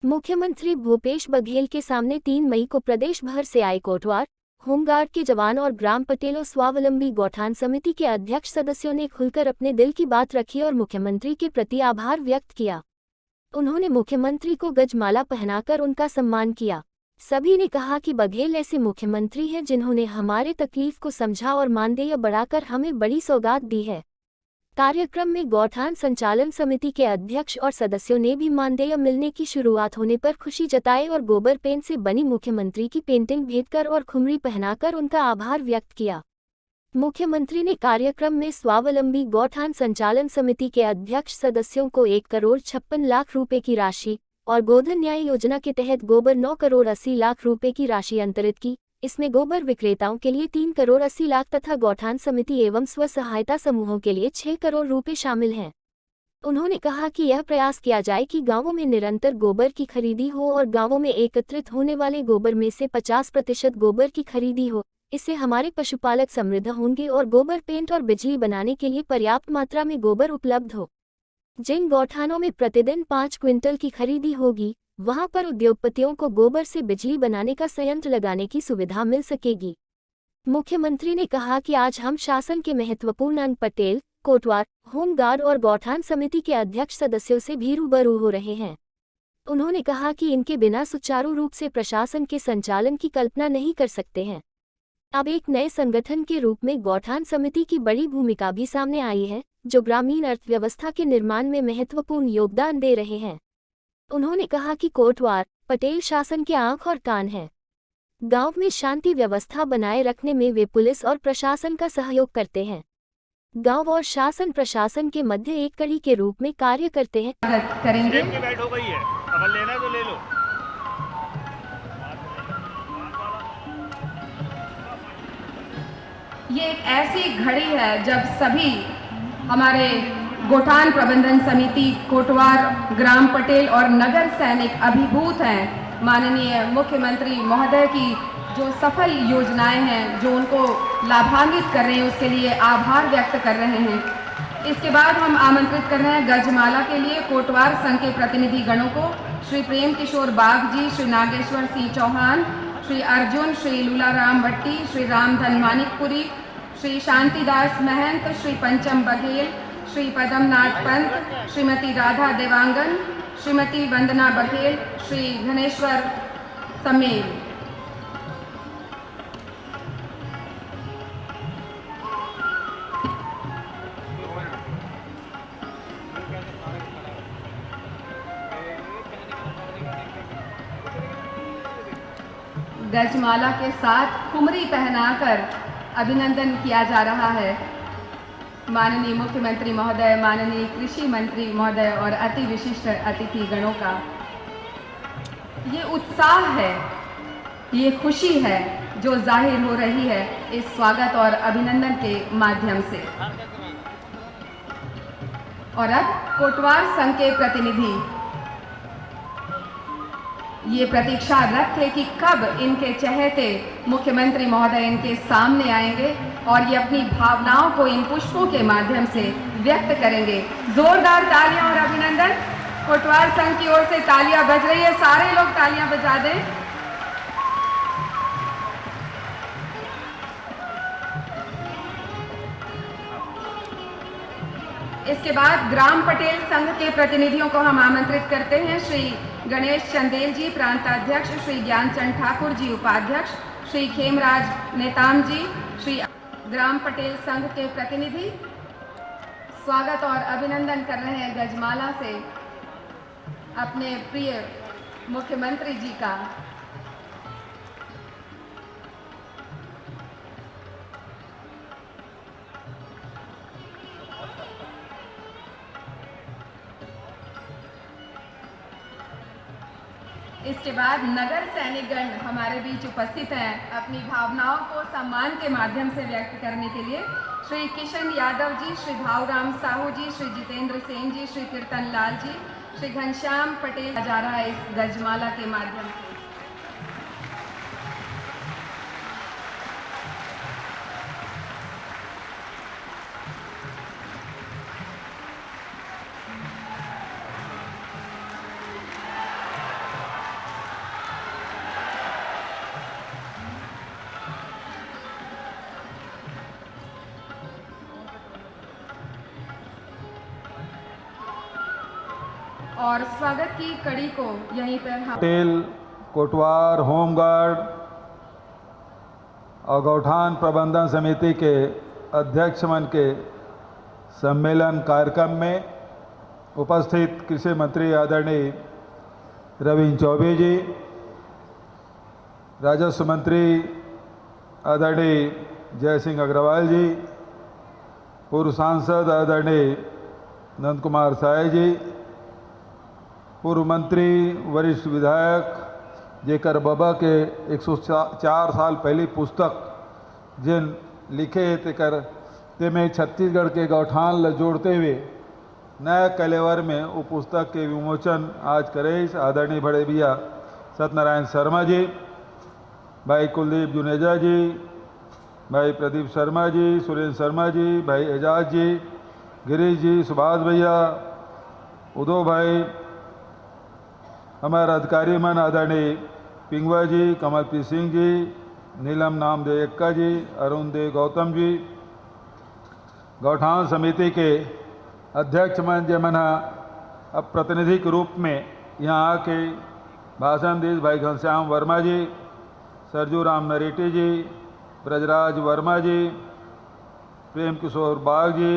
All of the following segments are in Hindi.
मुख्यमंत्री भूपेश बघेल के सामने 3 मई को प्रदेश भर से आए कोटवार, होमगार्ड के जवान और ग्राम पटेलों स्वावलंबी गौठान समिति के अध्यक्ष सदस्यों ने खुलकर अपने दिल की बात रखी और मुख्यमंत्री के प्रति आभार व्यक्त किया। उन्होंने मुख्यमंत्री को गजमाला पहनाकर उनका सम्मान किया। सभी ने कहा कि बघेल ऐसे मुख्यमंत्री हैं जिन्होंने हमारे तकलीफ को समझा और मानदेय बढ़ाकर हमें बड़ी सौगात दी है। कार्यक्रम में गौठान संचालन समिति के अध्यक्ष और सदस्यों ने भी मानदेय मिलने की शुरुआत होने पर खुशी जताई और गोबर पेंट से बनी मुख्यमंत्री की पेंटिंग भेंट कर और खुमरी पहनाकर उनका आभार व्यक्त किया। मुख्यमंत्री ने कार्यक्रम में स्वावलंबी गौठान संचालन समिति के अध्यक्ष सदस्यों को 1,56,00,000 रुपए की राशि और गोधन न्याय योजना के तहत गोबर 9,80,00,000 रुपए की राशि अंतरित की। इसमें गोबर विक्रेताओं के लिए 3,80,00,000 तथा गौठान समिति एवं स्व सहायता समूहों के लिए 6 करोड़ रुपए शामिल हैं। उन्होंने कहा कि यह प्रयास किया जाए कि गांवों में निरंतर गोबर की खरीदी हो और गांवों में एकत्रित होने वाले गोबर में से 50% गोबर की खरीदी हो। इससे हमारे पशुपालक समृद्ध होंगे और गोबर पेंट और बिजली बनाने के लिए पर्याप्त मात्रा में गोबर उपलब्ध हो। जिन गौठानों में प्रतिदिन 5 क्विंटल की खरीदी होगी, वहां पर उद्योगपतियों को गोबर से बिजली बनाने का संयंत्र लगाने की सुविधा मिल सकेगी। मुख्यमंत्री ने कहा कि आज हम शासन के महत्वपूर्ण अंग पटेल, कोटवार, होमगार्ड और गौठान समिति के अध्यक्ष सदस्यों से भी रूबरू हो रहे हैं। उन्होंने कहा कि इनके बिना सुचारू रूप से प्रशासन के संचालन की कल्पना नहीं कर सकते हैं। अब एक नए संगठन के रूप में गौठान समिति की बड़ी भूमिका भी सामने आई है, जो ग्रामीण अर्थव्यवस्था के निर्माण में महत्वपूर्ण योगदान दे रहे हैं। उन्होंने कहा कि कोटवार, पटेल शासन के आंख और कान हैं। गांव में शांति व्यवस्था बनाए रखने में वे पुलिस और प्रशासन का सहयोग करते हैं। गांव और शासन प्रशासन के मध्य एक कड़ी के रूप में कार्य करते हैं। करेंगे बैठ हो गई है, अगर लेना तो ले लो। ये एक ऐसी घड़ी है जब सभी हमारे गौठान प्रबंधन समिति, कोटवार, ग्राम पटेल और नगर सैनिक अभिभूत हैं माननीय मुख्यमंत्री महोदय की जो सफल योजनाएं हैं, जो उनको लाभान्वित कर रहे हैं, उसके लिए आभार व्यक्त कर रहे हैं। इसके बाद हम आमंत्रित कर रहे हैं गजमाला के लिए कोटवार संघ के प्रतिनिधि गणों को। श्री प्रेम किशोर बाग जी, श्री नागेश्वर सिंह चौहान, श्री अर्जुन, श्री लूलाराम भट्टी, श्री रामधन मानिकपुरी, श्री शांतिदास महंत, श्री पंचम बघेल, श्री पदमनाथ पंत, श्रीमती राधा देवांगन, श्रीमती वंदना बघेल, श्री घनेश्वर समेल। गजमाला के साथ खुमरी पहनाकर अभिनंदन किया जा रहा है माननीय मुख्यमंत्री महोदय, माननीय कृषि मंत्री महोदय और अति विशिष्ट अतिथि गणों का। ये उत्साह है, ये खुशी है जो जाहिर हो रही है इस स्वागत और अभिनंदन के माध्यम से। और अब कोटवार संघ के प्रतिनिधि ये प्रतीक्षारत थे कि कब इनके चहेते मुख्यमंत्री महोदय इनके सामने आएंगे और ये अपनी भावनाओं को इन पुष्पों के माध्यम से व्यक्त करेंगे। जोरदार तालियां और अभिनंदन। कोटवार संघ की ओर से तालियां बज रही है, सारे लोग तालियां बजा दें। इसके बाद ग्राम पटेल संघ के प्रतिनिधियों को हम आमंत्रित करते हैं। श्री गणेश चंदेल जी प्रांताध्यक्ष, श्री ज्ञानचंद ठाकुर जी उपाध्यक्ष, श्री खेमराज नेताम जी, श्री ग्राम पटेल संघ के प्रतिनिधि स्वागत और अभिनंदन कर रहे हैं गजमाला से अपने प्रिय मुख्यमंत्री जी का। इसके बाद नगर सैनिकगण हमारे बीच उपस्थित हैं अपनी भावनाओं को सम्मान के माध्यम से व्यक्त करने के लिए। श्री किशन यादव जी, श्री भावराम साहू जी, श्री जितेंद्र सेन जी, श्री कीर्तन लाल जी, श्री घनश्याम पटेल जा रहा है इस गजमाला के माध्यम से। और स्वागत की कड़ी को यहीं पर हम पटेल कोटवार होमगार्ड और गौठान प्रबंधन समिति के अध्यक्ष मन के सम्मेलन कार्यक्रम में उपस्थित कृषि मंत्री आदरणीय रविंद्र चौबे जी, राजस्व मंत्री आदरणीय जय सिंह अग्रवाल जी, पूर्व सांसद आदरणीय नंद कुमार साय जी, पूर्व मंत्री वरिष्ठ विधायक जेकर बाबा के 104 साल पहली पुस्तक जिन लिखे तेकर तेमें छत्तीसगढ़ के गौठान ल जोड़ते हुए नया कलेवर में वो पुस्तक के विमोचन आज करे आदरणीय बड़े भैया सत्यनारायण शर्मा जी, भाई कुलदीप जुनेजा जी, भाई प्रदीप शर्मा जी, सुरेंद्र शर्मा जी, भाई एजाज जी, गिरीश जी, सुभाष भैया, उदो भाई, हमारे अधिकारी मन आदरणीय पिंगवा जी, कमलप्रीत सिंह जी, नीलम नामदेव एक्का जी, अरुण देव गौतम जी, गौठान समिति के अध्यक्ष मन जे मन अब प्रतिनिधि के रूप में यहाँ आके भाषण दी, भाई घनश्याम वर्मा जी, सरजू राम नरेटी जी, ब्रजराज वर्मा जी, प्रेम किशोर बाग जी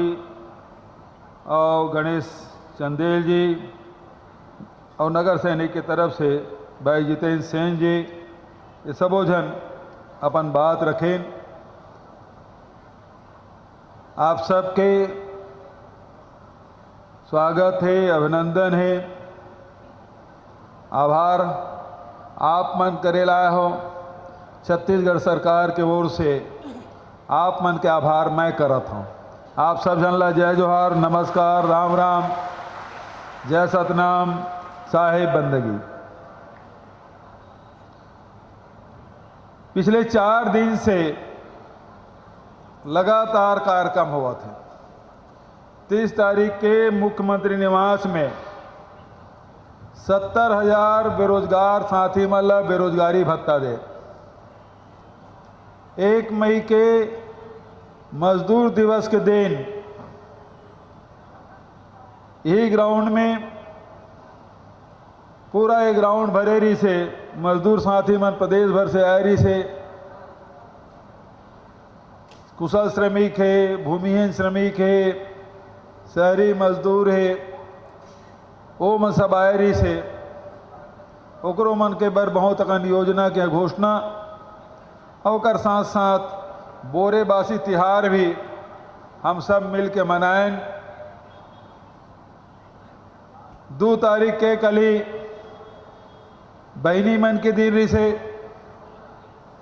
और गणेश चंदेल जी और नगर सैनिक की तरफ से भाई जितेंद्र सेन जी, ये सबो जन अपन बात रखें। आप सबके स्वागत है, अभिनंदन है, आभार आप मन करे लाए हो। छत्तीसगढ़ सरकार के ओर से आप मन के आभार मैं करत हूँ। आप सब जन ला जय जोहार, नमस्कार, राम राम, जय सतनाम, साहेब बंदगी। पिछले 4 दिन से लगातार कार्यक्रम हुआ थे। 30 तारीख के मुख्यमंत्री निवास में 70,000 बेरोजगार साथी मतलब बेरोजगारी भत्ता दे। 1 मई के मजदूर दिवस के दिन यही ग्राउंड में पूरा एक ग्राउंड भरेरी से मजदूर साथी मन प्रदेश भर से आयरी से कुशल श्रमिक है, भूमिहीन श्रमिक है, शहरी मजदूर है, वो मन सब आयरी से ओकरो मन के बर बहुत अकन योजना के घोषणा और साथ साथ बोरेबासी तिहार भी हम सब मिल के मनाएं। 2 तारीख के कली बहनी मन के दिन से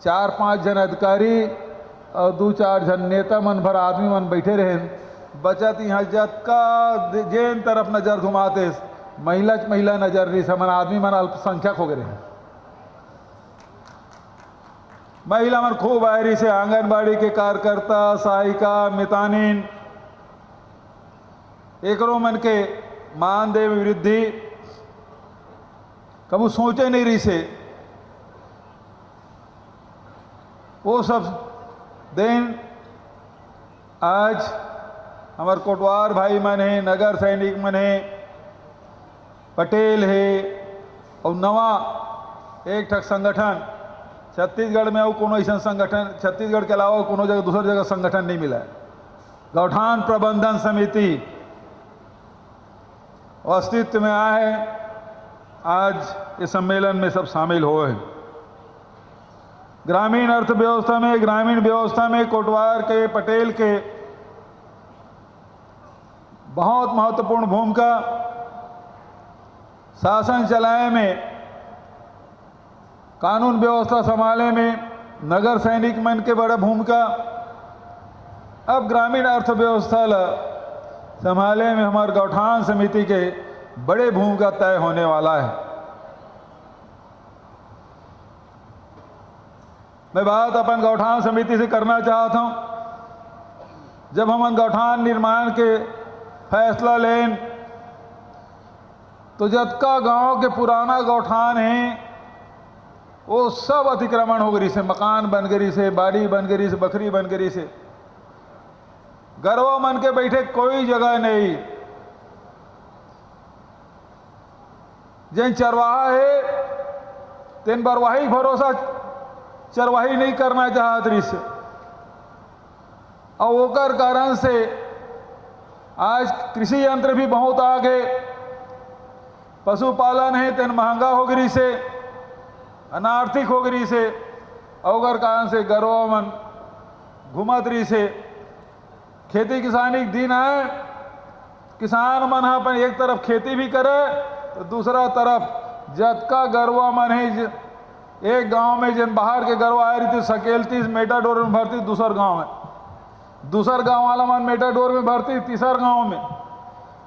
4-5 जन अधिकारी और 2-4 जन नेता मन भर आदमी मन बैठे रहे। बचत यहाँ जतका जेन तरफ नजर घुमाते महिला नजर रही से मन आदमी मन अल्पसंख्यक हो गए रहे। महिला मन खूब आयरी से आंगनबाड़ी के कार्यकर्ता, सहायिका, मितानिन एकरो मन के मानदेय में वृद्धि कबू सोचे नहीं रही से वो सब दिन आज हमारे कोटवार भाई मन है, नगर सैनिक मन है, पटेल है और नवा एक ठक संगठन छत्तीसगढ़ में और कोनो ऐसा संगठन छत्तीसगढ़ के अलावा कोनो जगह दूसरी जगह संगठन नहीं मिला है। गौठान प्रबंधन समिति अस्तित्व में आया है। आज इस सम्मेलन में सब शामिल हुए हैं। ग्रामीण अर्थव्यवस्था में, ग्रामीण व्यवस्था में कोटवार के, पटेल के बहुत महत्वपूर्ण भूमिका, शासन चलाए में, कानून व्यवस्था संभाले में नगर सैनिक मन के बड़ा भूमिका। अब ग्रामीण अर्थव्यवस्था संभाले में हमारे गौठान समिति के बड़े भूमिका तय होने वाला है। मैं बात अपन गौठान समिति से करना चाहता हूं। जब हम गौठान निर्माण के फैसला लें तो जतका गांव के पुराना गौठान है वो सब अतिक्रमण हो गई से, मकान बन गई से, बाड़ी बन गई से, बकरी बन गई से, गरवा मन के बैठे कोई जगह नहीं। जिन चरवाहा है तीन बरवाही भरोसा चरवाही नहीं करना चाहत रही से, और ओकर कारण से आज कृषि यंत्र भी बहुत आगे, पशुपालन है तेन महंगा हो गई से, अनार्थिक हो गई से, और कारण से गरवा मन घुमत रही से। खेती किसानी के दिन है, किसान मन अपन एक तरफ खेती भी करे तो दूसरा तरफ जतका गरवा मन है एक गांव में जिन बाहर के गरवा आ रही थी सकेलती मेटाडोर में भरती, दूसर गांव में दूसर गांव वाला मन मेटाडोर में भरती, तीसर गांव में,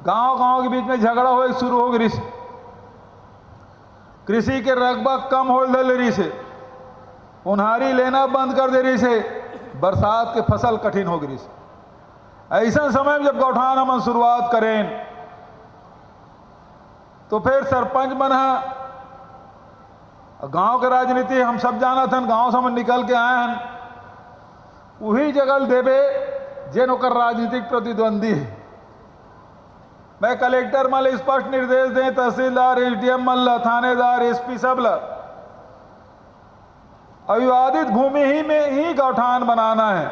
गांव के बीच में झगड़ा हो शुरू हो गई। कृषि के रकबा कम हो रही से, उन्हारी लेना बंद कर दे रही से, बरसात के फसल कठिन हो गई से। ऐसा समय में जब गौठान हम शुरुआत करें तो फिर सरपंच मन गांव के राजनीति हम सब जाना था, गांव से हम निकल के आए हैं, वही जगह देवे जेन ओकर राजनीतिक प्रतिद्वंदी है। मैं कलेक्टर मन स्पष्ट निर्देश दें, तहसीलदार एसडीएम मन ला, थानेदार एसपी सब ला, अविवादित भूमि ही में ही गौठान बनाना है।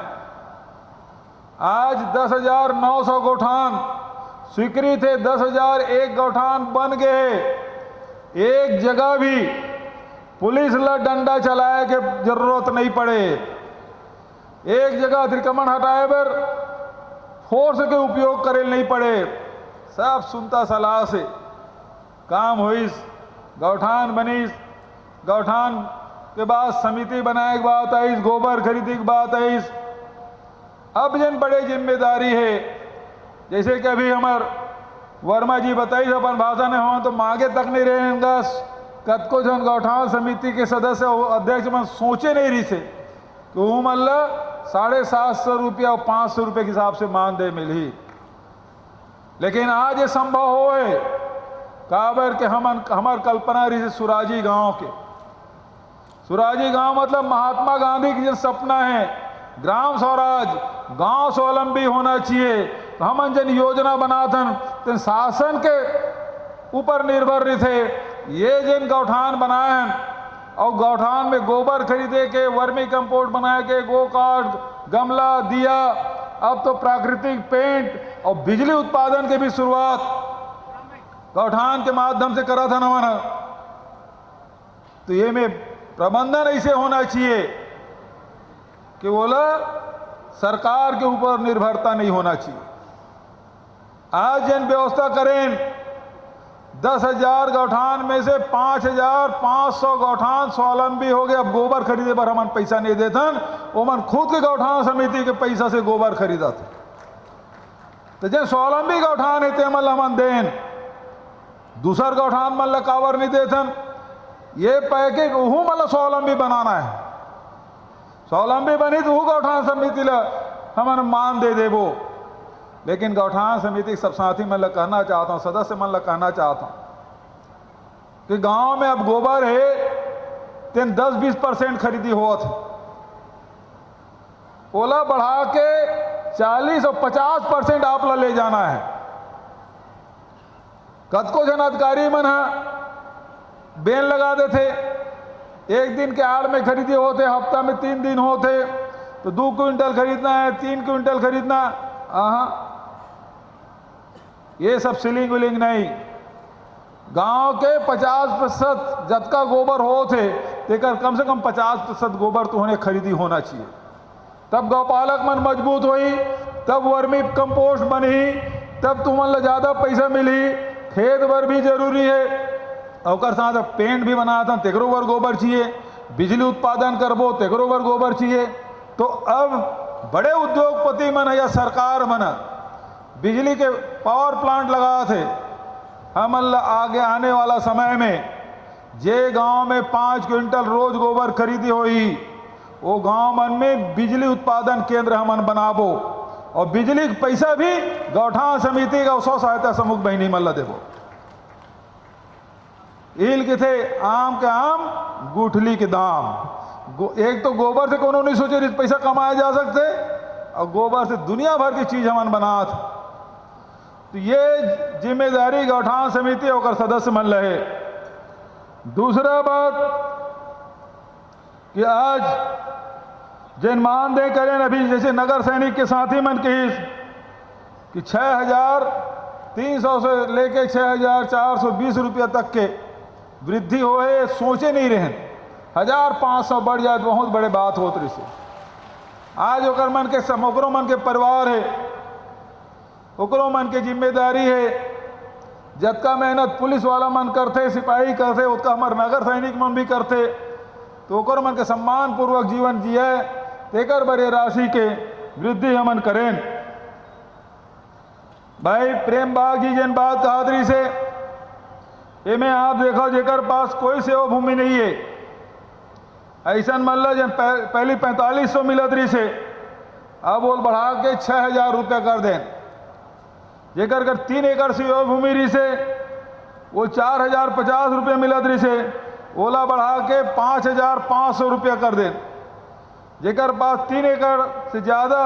आज 10,900 गौठान स्वीकृत है, 10,001 गौठान बन गए। एक जगह भी पुलिस ला डंडा चलाए के जरूरत नहीं पड़े, एक जगह अतिक्रमण हटाए बर फोर्स के उपयोग करे नहीं पड़े, सब सुनता सलाह से काम होइस, गौठान बनीस। गौठान के बाद समिति बनाए की बात आईस, गोबर खरीदी की बात आईस। अब जिन बड़े जिम्मेदारी है, जैसे कि अभी हमार वर्मा जी बताइए अपन भाषा में हो तो मांगे तक नहीं रहेगा, कतको जन गौठान समिति के सदस्य अध्यक्ष मन सोचे नहीं रही से कि वो मल्ला 750 रुपया और 500 रुपये के हिसाब से मान दे मिली। लेकिन आज ये संभव होए काबर के हमार कल्पना रही से सुराजी गांव के। सुराजी गांव मतलब महात्मा गांधी की जो सपना है ग्राम स्वराज, गांव स्वावलंबी होना चाहिए। तो हम जन योजना बनाथन तो शासन के ऊपर निर्भर रहे थे। ये जिन गौठान बनाए हैं और गौठान में गोबर खरीदे के, वर्मी कंपोस्ट बनाए के, गो कार्ड, गमला दिया, अब तो प्राकृतिक पेंट और बिजली उत्पादन के भी शुरुआत गौठान के माध्यम से करा था ना। तो ये में प्रबंधन ऐसे होना चाहिए कि बोला सरकार के ऊपर निर्भरता नहीं होना चाहिए। आज जिन व्यवस्था करें 10,000 गौठान में से 5,500 गौठान स्वावलंबी हो गए। अब गोबर खरीदे पर हम पैसा नहीं देथन, वो मन खुद के गौठान समिति के पैसा से गोबर खरीदा था। तो जिन स्वावलंबी गौठान है ते मन हमन देन, दूसर गौठान मन ला कावर नहीं देथन। ये पैके वहू मन स्वावलंबी बनाना है, स्वावलंबी बनी तो वह गौठान समिति ला हमन मान दे देवो। लेकिन गौठान समिति सब साथी मन ला कहना चाहता हूँ, सदस्य मन ला कहना चाहता हूँ कि गांव में अब गोबर है तेन 10-20% खरीदी होत है, ओला बढ़ा के 40 और 50% आप ला ले जाना है। कतको जन अधिकारी मन बेन लगा देते, एक दिन के आड़ में खरीदी होते, हफ्ता में 3 दिन होते, तो 2 क्विंटल खरीदना है, 3 क्विंटल खरीदना। ये सब सिलिंग विलिंग नहीं। गांव के 50% जतका गोबर होते तेकर कम से कम 50% गोबर तो होने खरीदी होना चाहिए। तब गौपालक मन मजबूत हुई, तब वर्मी कंपोस्ट बनी, तब तुमन ज्यादा पैसा मिली। खेत बर भी जरूरी है, और साथ पेंट भी बनाता तेकरो बर गोबर चाहिए, बिजली उत्पादन करबो तेकरो बर गोबर चाहिए। तो अब बड़े उद्योगपति मन या सरकार मन बिजली के पावर प्लांट लगा थे। हम आगे आने वाला समय में जे गांव में 5 क्विंटल रोज गोबर खरीदी होई, वो गांव मन में बिजली उत्पादन केंद्र हमन बनाबो, और बिजली का पैसा भी गौठान समिति का स्व सहायता समूह बहनी मन ला देबो। इल के थे आम के आम गुठली के दाम। एक तो गोबर से कोनो नहीं सोचे पैसा कमाया जा सकते, और गोबर से दुनिया भर की चीज हमन बनात। तो ये जिम्मेदारी गौठान समिति और सदस्य मन रहे। दूसरा बात कि आज जिन मानदेय करें अभी जैसे नगर सैनिक के साथी मन की कि 6,300 से लेके 6,420 रुपया तक के वृद्धि हो है, सोचे नहीं रहे 1,500 बढ़ जाए तो बहुत बड़े बात होत रही से। आज ओकर मन के ओकरो मन के परिवार है, ओकरो मन के जिम्मेदारी है, जतका मेहनत पुलिस वाला मन करते, सिपाही करते, उतना हमारे नगर सैनिक मन भी करते, तो ओकर मन के सम्मान पूर्वक जीवन जिए तेकर बड़े राशि के वृद्धि हमन करें। भाई प्रेम बाग जी जिन बात कहा रही से एमें आप देखो जेकर पास कोई सेवा भूमि नहीं है, ऐसा मान लो जन पहले 4500 मिलत रही से अब वो बढ़ा के 6,000 रुपया कर दें। जेकर कर 3 एकड़ सेवा भूमि रही से वो 4,050 रुपये मिलत रही से ओला बढ़ा के 5,500 रुपया कर दें। जेकर पास 3 एकड़ से ज़्यादा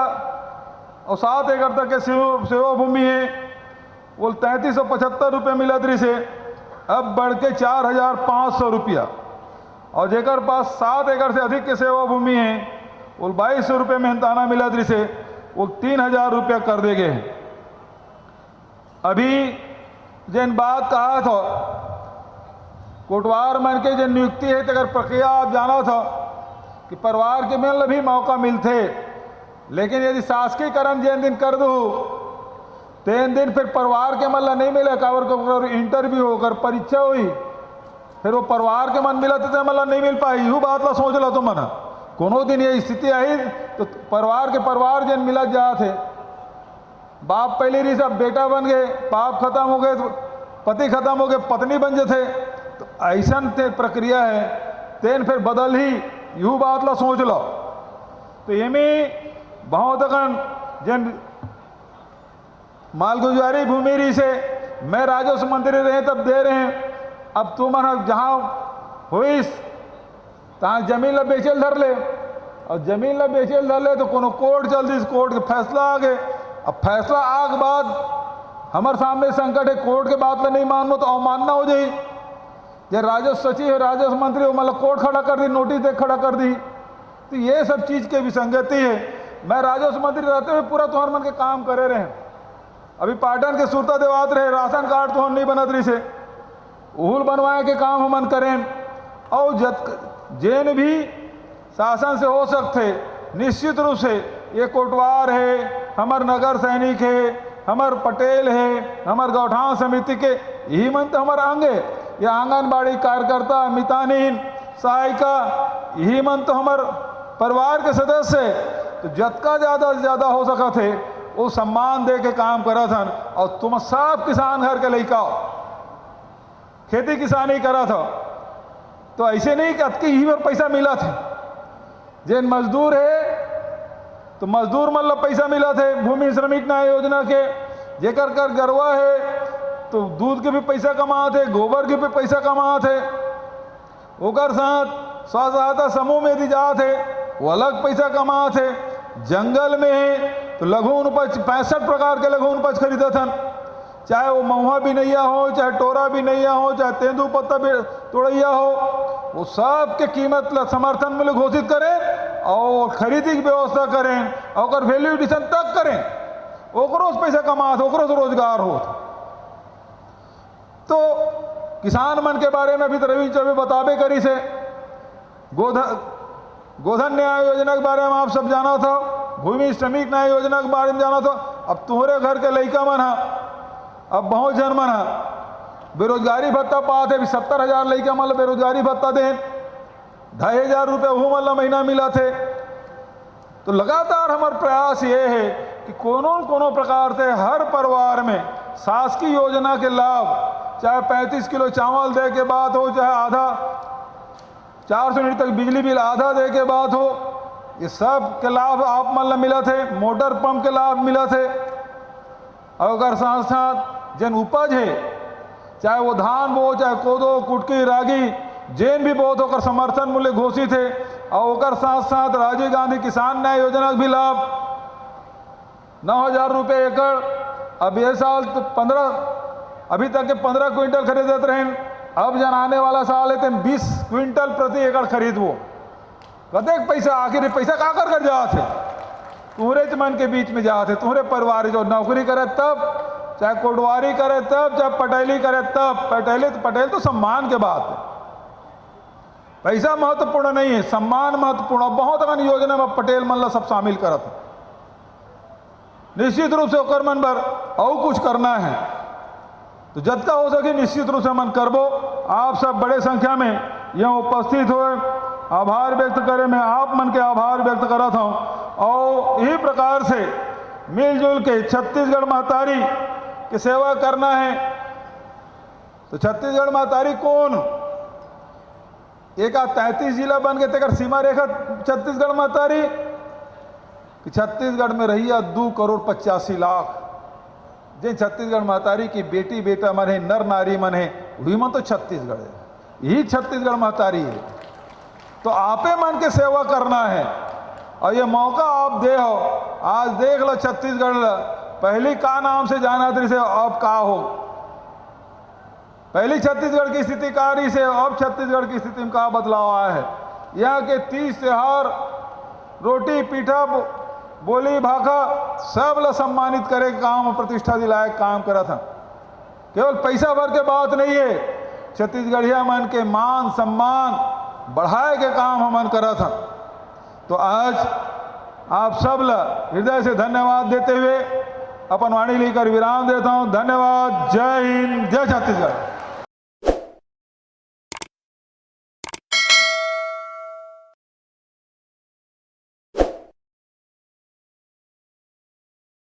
और 7 एकड़ तक के सेवा भूमि है वो 3,375 रुपये मिलत रही से अब बढ़ के 4,500 रुपया, और जेकर पास 7 एकड़ से अधिक के सेवा भूमि है वो 2,200 रुपये मेहनताना मिलत रही से वो 3,000 रुपया कर देंगे। अभी जिन बात कहा था कोटवार मन के जिन नियुक्ति है तगर प्रक्रिया आप जाना था कि परिवार के मिल भी मौका मिलते, लेकिन यदि शासकीकरण जिन दिन कर दो तेन दिन फिर परिवार के मन नहीं मिले, कावर को इंटरव्यू होकर परीक्षा हुई फिर वो परिवार के मन मिला तो मतलब नहीं मिल पाई। यू बात ला सोच ला तो मना कोनो दिन ये स्थिति आई तो परिवार जिन मिला जा थे, बाप पहले रही सब बेटा बन गए, बाप खत्म हो गए तो पति खत्म हो गए पत्नी बन जाते, तो ऐसा प्रक्रिया है तेन फिर बदल ही यू बात ला सोच लो। तो ये में बहुत जिन मालगुजारी भूमि रही से मैं राजस्व मंत्री रहे तब दे रहे हैं, अब तुम जहाँ हुई तहाँ जमीन ला बेचल धर ले, और जमीन ला बेचल धर ले तो कोनो कोर्ट चल दी, कोर्ट के फैसला आ गए। अब फैसला आग बाद हमारे सामने संकट है, कोर्ट के बात ला नहीं मानो तो अवमानना हो जाए। जो राजस्व सचिव है राजस्व मंत्री हो मतलब कोर्ट खड़ा कर दी, नोटिस दे खड़ा कर दी, तो ये सब चीज़ के विसंगति है। मैं राजस्व मंत्री रहते हुए पूरा तोहर मन के काम करे रहे, अभी पाटन के सूरता देवात रहे राशन कार्ड तो नहीं बनत रही से उहुल बनवाए के काम हमन करें, और जेन भी शासन से हो सकते निश्चित रूप से ये कोटवार है, हमार नगर सैनिक है, हमार पटेल है, हमार गौठान समिति के यही मन तो हमारा अंग है, ये आंगनबाड़ी कार्यकर्ता मितानीन सहायिका यही मन तो हमार परिवार के सदस्य है। तो जतका ज़्यादा से ज़्यादा हो सका थे वो सम्मान दे के काम करा था। और तुम सब किसान घर के लड़का खेती किसानी करा था, तो ऐसे नहीं कि अतकी ही पर पैसा मिला था। जिन मजदूर है तो मजदूर मतलब पैसा मिला थे, भूमि श्रमिक न्याय योजना के जेकर कर गरवा है तो दूध के भी पैसा कमा थे, गोबर के भी पैसा कमा थे, ओकर साथ स्व सहायता समूह में दी जा थे वो अलग पैसा कमा थे। जंगल में है तो लघु उपज 65 प्रकार के लघु उपज खरीदा था, चाहे वो महुआ भी नैया हो, चाहे टोरा भी नैया हो, चाहे तेंदू पत्ता भी तोड़ैया हो, वो सब के कीमत समर्थन मूल्य घोषित करें और खरीदी की व्यवस्था करें और वैल्यू एडिशन तक करें, ओकरो से पैसा कमा ओकरो से रोजगार हो। तो किसान मन के बारे में अभी तो रवि चौबे बताबे करी से गोधन न्याय योजना के बारे में आप सब जाना था, भूमि श्रमिक न्याय योजना के बारे में जाना था। अब तुम्हारे घर के लड़का मन अब बहुत जन मन बेरोजगारी भत्ता पाते, 70,000 लड़का मतलब बेरोजगारी भत्ता दें, 2,500 रुपये वो मतलब महीना मिला थे। तो लगातार हमारा प्रयास ये है कि कोनो प्रकार से हर परिवार में शासकीय योजना के लाभ, चाहे 35 किलो चावल दे के बात हो, चाहे आधा 400 यूनिट तक बिजली बिल आधा दे के बात हो, ये सब के लाभ आप मतलब मिला थे। मोटर पंप के लाभ मिला थे, और अगर साथ साथ जन उपज है चाहे वो धान बो, चाहे कोदो कुटकी रागी जेन भी बहुत होकर समर्थन मूल्य घोषित है, और ओकर साथ साथ राजीव गांधी किसान न्याय योजना का भी लाभ 9,000 रुपये एकड़। अब ये साल तो 15 अभी तक के 15 क्विंटल खरीदते रहे अब जन आने वाला साल है 20 क्विंटल प्रति एकड़ खरीदबो। कतेक पैसा आखिर पैसा का कर जाते तुम्हारे मन के बीच में जाते, तुम्हारे परिवार जो नौकरी करे तब, चाहे कोटवारी करे तब, चाहे पटेली करे तब। पटेल तो सम्मान के बात है, पैसा महत्वपूर्ण नहीं है, सम्मान महत्वपूर्ण। बहुत अगन योजना में पटेल मन ला सब शामिल करत। निश्चित रूप से ओकर मन पर और कुछ करना है तो जतका हो सके निश्चित रूप से मन करबो। आप सब बड़े संख्या में यहाँ उपस्थित हुए, आभार व्यक्त करे, मैं आप मन के आभार व्यक्त करत हूँ। और इसी प्रकार से मिलजुल के छत्तीसगढ़ महतारी की सेवा करना है। तो छत्तीसगढ़ महतारी कौन एक 33 जिला बन गए तेकर सीमा रेखा छत्तीसगढ़ महतारी कि छत्तीसगढ़ में रही 2,85,00,000 जिन छत्तीसगढ़ महतारी की बेटी बेटा मन है, नर नारी मन है, वही मन तो छत्तीसगढ़ है, यही छत्तीसगढ़ महतारी है। तो आपे मन के सेवा करना है और ये मौका आप दे हो। आज देख लो छत्तीसगढ़ पहली का नाम से जाना थी से अब का हो, पहली छत्तीसगढ़ की स्थिति का रही से अब छत्तीसगढ़ की स्थिति में का बदलाव आया है। यहाँ के 30 त्योहार रोटी पीठा बोली भाखा सब ला सम्मानित करे काम, प्रतिष्ठा दिलाए काम करा था। केवल पैसा भर के बात नहीं है, छत्तीसगढ़िया मन के मान सम्मान बढ़ाए के काम हमन करा था। तो आज आप सब ला हृदय से धन्यवाद देते हुए अपन वाणी लेकर विराम देता हूँ। धन्यवाद। जय हिंद, जय छत्तीसगढ़।